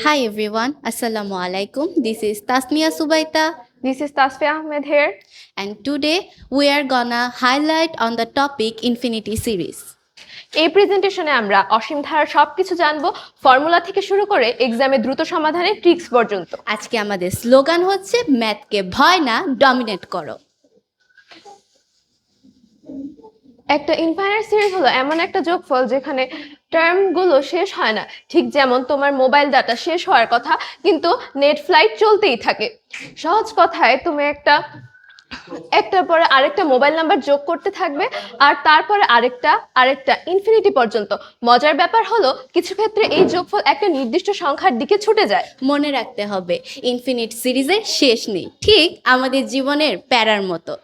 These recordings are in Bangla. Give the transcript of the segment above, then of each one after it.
Hi everyone, Assalamu alaikum. This is Tasnia Subaita, This is Tasfia Ahmed here. and today we are gonna highlight on the topic Infinity series. এই প্রেজেন্টেশনে আমরা অসীম ধারার সবকিছু জানবো, ফর্মুলা থেকে শুরু করে এক্সামে দ্রুত সমাধানের ট্রিক্স পর্যন্ত। আজকে আমাদের স্লোগান হচ্ছে ম্যাথকে ভয় না ডমিনেট করো। একটা ইনফাইনাইট সিরিজ হলো এমন একটা যোগফল যেখানে টার্মগুলো শেষ হয় না, ঠিক যেমন তোমার মোবাইল ডাটা শেষ হওয়ার কথা কিন্তু নেট ফ্লাইট চলতেই থাকে। সহজ কথায় তুমি একটার পরে আরেকটা মোবাইল নাম্বার যোগ করতে থাকবে আর তারপরে আরেকটা ইনফিনিটি পর্যন্ত। মজার ব্যাপার হলো কিছু ক্ষেত্রে এই যোগফল একটা নির্দিষ্ট সংখ্যার দিকে ছুটে যায়। মনে রাখতে হবে ইনফিনিট সিরিজের শেষ নেই, ঠিক আমাদের জীবনের প্যারার মতো।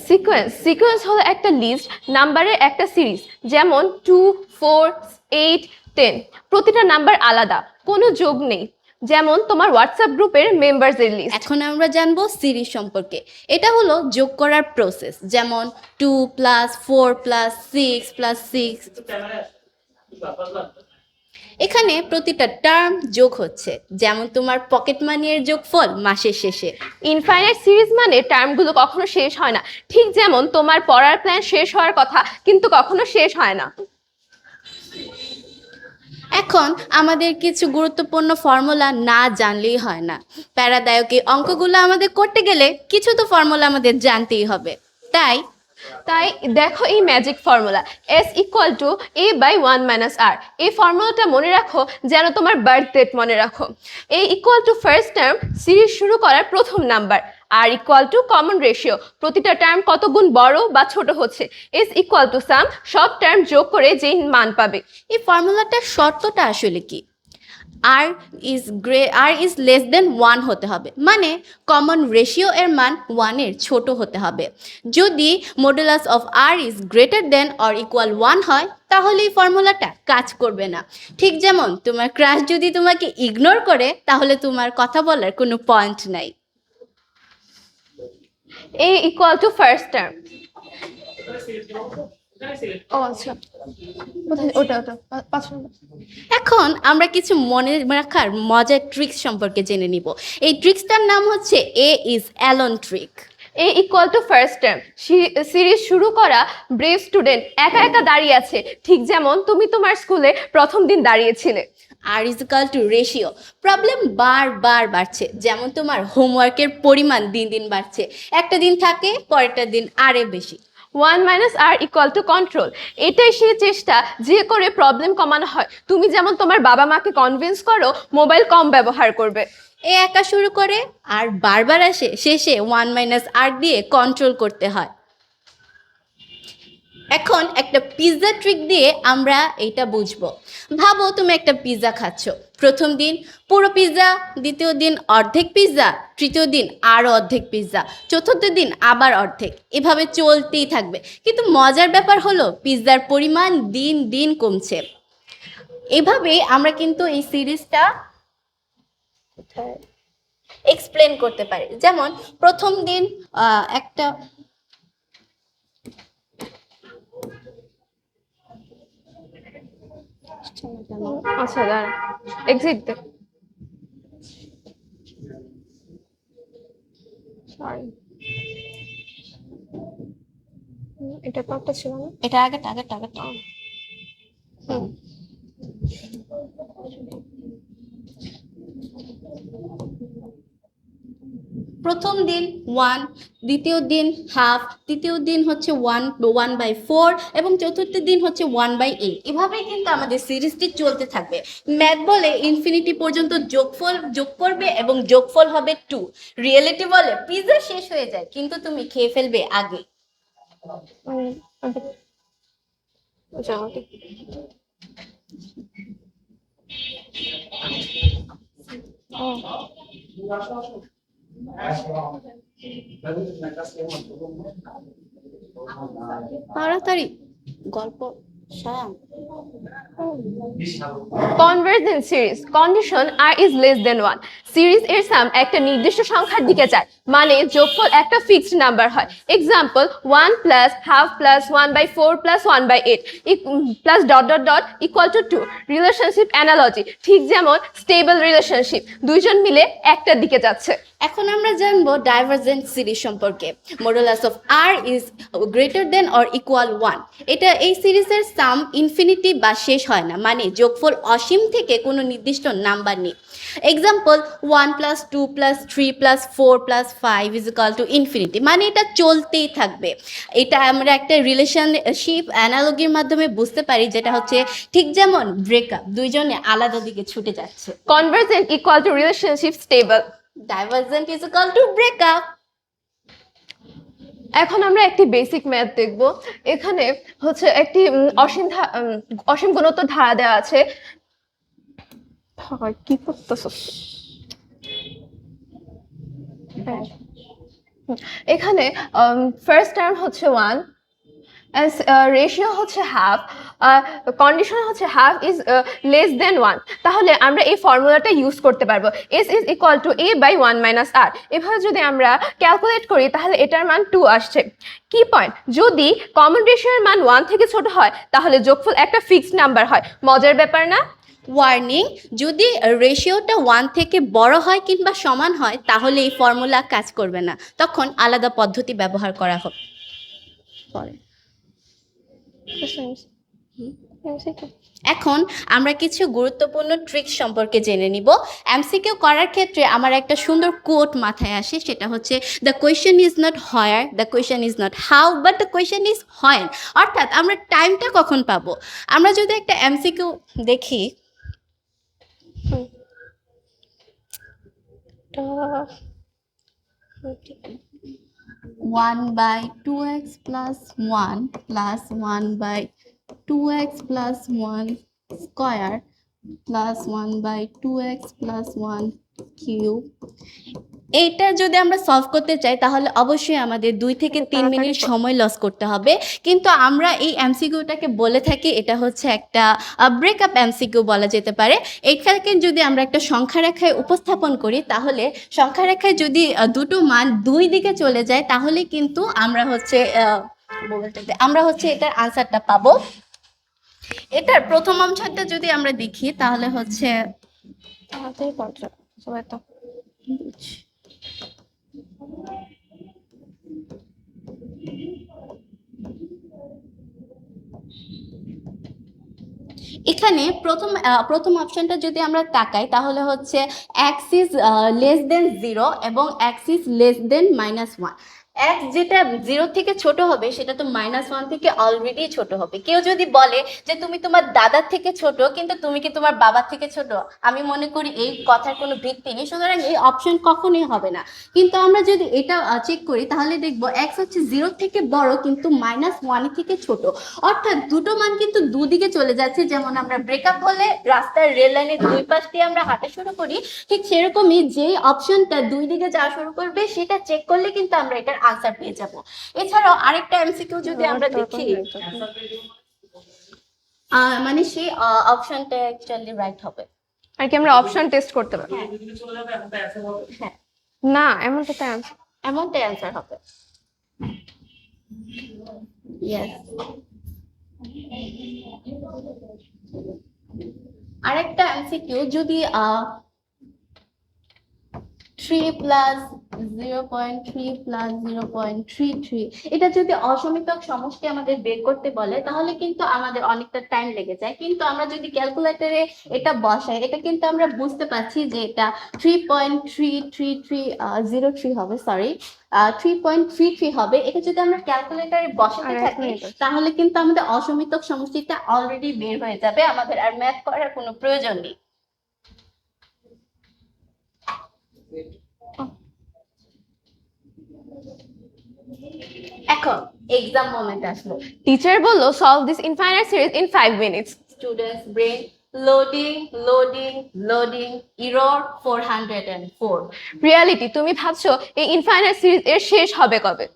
সিকোয়েন্স হলো একটা লিস্ট নাম্বারের একটা সিরিজ, যেমন 2, 4, 8, 10। প্রতিটা নাম্বার আলাদা, কোনো যোগ নেই, যেমন তোমার হোয়াটসঅ্যাপ গ্রুপের মেম্বারসের লিস্ট। এখন আমরা জানবো সিরিজ সম্পর্কে। এটা হলো যোগ করার প্রসেস, যেমন 2 + 4 + 6 + 6। এখানে প্রতিটা টার্ম যোগ হচ্ছে, যেমন তোমার পকেট মানির যোগফল মাসের শেষে। ইনফাইনাইট সিরিজ মানে টার্মগুলো কখনো শেষ হয় না, ঠিক যেমন তোমার পড়ার প্ল্যান শেষ হওয়ার কথা কিন্তু কখনো শেষ হয় না। এখন আমাদের কিছু গুরুত্বপূর্ণ ফর্মুলা না জানলেই হয় না। প্যারাদায়ক এই অঙ্কগুলো আমাদের করতে গেলে কিছু তো ফর্মুলা আমাদের জানতেই হবে। তাই দেখো এই magic formula S = A/1 - R। এই ফর্মুলাটা মনে রাখো যেন তোমার বার্থ ডেট মনে রাখো। A = ফার্স্ট টার্ম, সিরিজ শুরু করার প্রথম নাম্বার। R = কমন রেশিও, প্রতিটা টার্ম কত গুণ বড় বা ছোট হচ্ছে। S = সাম, সব টার্ম যোগ করে যেই মান পাবে। এই ফর্মুলাটার শর্তটা আসলে কি? R is less than 1 হতে হবে, মানে কমন রেশিও এর মান 1 এর ছোট হতে হবে। যদি modulus of R is greater than or equal 1 হয়, তাহলে এই ফর্মুলাটা কাজ করবে না। ঠিক যেমন তোমার ক্রাশ যদি তোমাকে ইগনোর করে, তাহলে তোমার কথা বলার কোনো পয়েন্ট নাই। A = first term. ও আচ্ছা, ওটা 5 নম্বর। এখন আমরা কিছু মনে রাখার মজার ট্রিক্স সম্পর্কে জেনে নিব। এই ট্রিক্সটার নাম হচ্ছে A is alone trick। A = first term, series শুরু করা ব্রেভ স্টুডেন্ট একা একা দাঁড়িয়ে আছে, ঠিক যেমন তুমি তোমার স্কুলে প্রথম দিন দাঁড়িয়েছিলে। R is equal to ratio, problem বারবার বাড়ছে, যেমন তোমার হোমওয়ার্কের পরিমাণ দিন দিন বাড়ছে, একটা দিন থাকে পরেরটা দিন আরে বেশি। 1 - R = কন্ট্রোল, এটাই সেই চেষ্টা যে করে প্রবলেম কমানো হয়। তুমি যেমন তোমার বাবা মাকে কনভিন্স করো মোবাইল কম ব্যবহার করবে। একা শুরু করে আর বারবার আসে, শেষে 1 - R দিয়ে কন্ট্রোল করতে হয়। এখন একটা পিৎজা ট্রিক দিয়ে আমরা এইটা বুঝবো। ভাবো তুমি একটা পিৎজা খাচ্ছ, প্রথম দিন পুরো পিৎজা, দ্বিতীয় দিন অর্ধেক পিৎজা, তৃতীয় দিন আরও অর্ধেক পিৎজা, চতুর্থ দিন আবার অর্ধেক, এভাবে চলতেই থাকবে। কিন্তু মজার ব্যাপার হলো পিৎজার পরিমাণ দিন দিন কমছে। এভাবেই আমরা কিন্তু এই সিরিজটা এক্সপ্লেন করতে পারি। যেমন প্রথম দিন একটা আচ্ছা দাঁড়া, এক্সিট দে। সরি, এটা পার্টটা ছিল না। এটা আগেরটা আগেরটা আগেরটা প্রথম দিন 1, দ্বিতীয় দিন হাফ, তৃতীয় দিন হচ্ছে 1/4 এবং চতুর্থ দিন হচ্ছে 1/8। এভাবেই কিন্তু আমাদের সিরিজটি চলতে থাকবে। ম্যাথ বলে ইনফিনিটি পর্যন্ত যোগফল যোগ করবে এবং যোগফল হবে 2। রিয়েলিটি বলে পিৎজা শেষ হয়ে যায় কিন্তু তুমি খেয়ে ফেলবে আগে। তাড়াতাড়ি গল্প convergent series condition r is less than 1 series এর সাম একটা নির্দিষ্ট সংখ্যার দিকে যায় মানে যোগফল একটা ফিক্সড নাম্বার হয় example 1 plus half plus 1/4 plus 1/8 plus dot dot dot equal to 2 relationship analogy ঠিক যেমন স্টেবল রিলেশনশিপ দুইজন মিলে একটার দিকে যাচ্ছে এখন আমরা জানবো ডাইভারজেন্ট সিরিজ সম্পর্কে modulus of r is greater than or equal 1 এটা এই সিরিজের সাম ইনফিনিটি বা শেষ হয় না মানে যোগফল অসীম থেকে কোনো নির্দিষ্ট নাম্বার নেই example 1 plus 2 plus 3 plus 4 plus 5 is equal to infinity মানে এটা চলতেই থাকবে এটা আমরা একটা রিলেশনশিপ অ্যানালগির মাধ্যমে বুঝতে পারি যেটা হচ্ছে ঠিক যেমন ব্রেকআপ দুইজনে আলাদা দিকে ছুটে যাচ্ছে convergent equal to relationship stable divergent is equal two breakup এখন আমরা একটি বেসিক ম্যাথ দেখব এখানে হচ্ছে একটি অসীম গুণোত্তর ধারা দেওয়া আছে কি করতেছ এখানে ফার্স্ট টার্ম হচ্ছে 1 রেশিও হচ্ছে হাফ কন্ডিশন হচ্ছে হাফ ইজ লেস দেন 1 তাহলে আমরা এই ফর্মুলাটা ইউজ করতে পারবো s is equal to a by 1 minus r এভাবে যদি আমরা ক্যালকুলেট করি তাহলে এটার মান 2 আসছে কি পয়েন্ট যদি কমন রেশিওর মান 1 থেকে ছোট হয় তাহলে যোগফল একটা ফিক্সড নাম্বার হয় মজার ব্যাপার না ওয়ার্নিং যদি রেশিওটা 1 থেকে বড় হয় কিংবা সমান হয় তাহলে এই ফর্মুলা কাজ করবে না তখন আলাদা পদ্ধতি ব্যবহার করা হবে এখন আমরা কিছু গুরুত্বপূর্ণ ট্রিক সম্পর্কে জেনে নিব এমসিকিউ করার ক্ষেত্রে আমার একটা সুন্দর কোট মাথায় আসে সেটা হচ্ছে the question is not where the question is not how but the question is when অর্থাৎ আমরা টাইমটা কখন পাবো আমরা যদি একটা এমসিকিউ দেখি 1/2x plus 1 plus 1/2x plus 1 square plus 1/2x plus 1 cube এইটা যদি আমরা সলভ করতে চাই তাহলে অবশ্যই আমাদের 2 থেকে 3 মিনিট সময় লস করতে হবে কিন্তু আমরা এই এমসিকিউটাকে বলে থাকি এটা হচ্ছে একটা ব্রেকআপ এমসিকিউ বলা যেতে পারে এইটাকে যদি আমরা একটা সংখ্যা রেখায় উপস্থাপন করি তাহলে সংখ্যা রেখায় যদি দুটো মান দুই দিকে চলে যায় তাহলে কিন্তু আমরা হচ্ছে এটার আনসারটা পাবো এটার প্রথম অংশটা যদি আমরা দেখি তাহলে হচ্ছে এখানে প্রথম অপশনটা যদি আমরা তাকাই তাহলে হচ্ছে x ইজ লেস দেন 0 এবং x is less than -1 x যেটা 0 থেকে ছোট হবে সেটা তো -1 থেকে অলরেডি ছোট হবে কেউ যদি বলে যে তুমি তোমার দাদার থেকে ছোট কিন্তু তুমি কি তোমার বাবার থেকে ছোট আমি মনে করি এই কথার কোনো ভিত্তি নেই সুতরাং এই অপশন কখনোই হবে না কিন্তু আমরা যদি এটা চেক করি তাহলে দেখবো x হচ্ছে 0 থেকে বড় কিন্তু -1 থেকে ছোট অর্থাৎ দুটো মান কিন্তু দুদিকে চলে যাচ্ছে যেমন আমরা ব্রেকআপ হলে রাস্তার রেল লাইনের দুই পাশ দিয়ে আমরা হাঁটা শুরু করি ঠিক সেরকমই যে অপশনটা দুই দিকে যাওয়া শুরু করবে সেটা চেক করলে কিন্তু আমরা এটার আনসার পেয়ে যাব এছাড়াও আরেকটা এমসিকিউ যদি আমরা দেখি মানে সেই অপশনটা অ্যাকচুয়ালি রাইট হবে আর কি আমরা অপশন টেস্ট করতে পারি হ্যাঁ না এমনটাই অ্যানসার হবে ইয়েস আরেকটা এমসিকিউ যদি 3 প্লাস 0.3 প্লাস 0.33 এটা যদি অসমিতক সমষ্টি আমাদের বের করতে বলে তাহলে কিন্তু আমাদের অনেকটা টাইম লেগে যায় কিন্তু আমরা যদি ক্যালকুলেটরে এটা বসাই এটা কিন্তু আমরা বুঝতে পারছি যে এটা 3.33303 হবে সরি 3.33 হবে এটা যদি আমরা ক্যালকুলেটরে বসাতে থাকি তাহলে কিন্তু আমাদের অসমিতক সমষ্টিটা অলরেডি বের হয়ে যাবে আমাদের আর ম্যাথ করার কোনো প্রয়োজন নেই এখন এক্সাম মোমেন্ট আসলো টিচার বললো solve this infinite series in 5 minutes students brain loading error 404 reality তুমি ভাবছো এই ইনফাইনাইট সিরিজ এর শেষ হবে কবে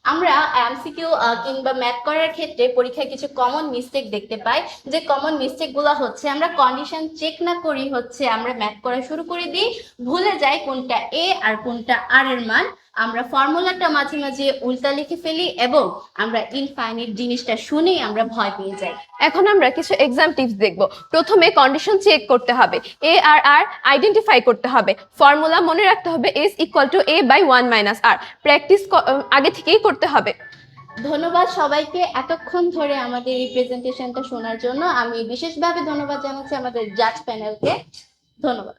আমরা এমসিকিউ কিংবা ম্যাথ করার ক্ষেত্রে পরীক্ষায় কিছু কমন মিস্টেক দেখতে পাই। যে কমন মিস্টেকগুলো হচ্ছে আমরা কন্ডিশন চেক না করি হচ্ছে আমরা ম্যাথ করা শুরু করে দিই, ভুলে যাই কোনটা এ আর কোনটা আর এর মান। আমরা ফর্মুলাটা মাঝে মাঝে উল্টা লিখে ফেলি এবং আমরা ইনফাইনাইট জিনিসটা শুনেই আমরা ভয় পেয়ে যাই। এখন আমরা কিছু এক্সাম টিপস দেখব। প্রথমে কন্ডিশন চেক করতে হবে, এ আর আর আইডেন্টিফাই করতে হবে, ফর্মুলা মনে রাখতে হবে S equal to A by 1 minus r. Practice আগে থেকেই করতে হবে। ধন্যবাদ সবাইকে এতক্ষণ ধরে আমাদের এই প্রেজেন্টেশনটা শোনার জন্য। আমি বিশেষভাবে ধন্যবাদ জানাচ্ছি আমাদের জাজ প্যানেলকে। ধন্যবাদ।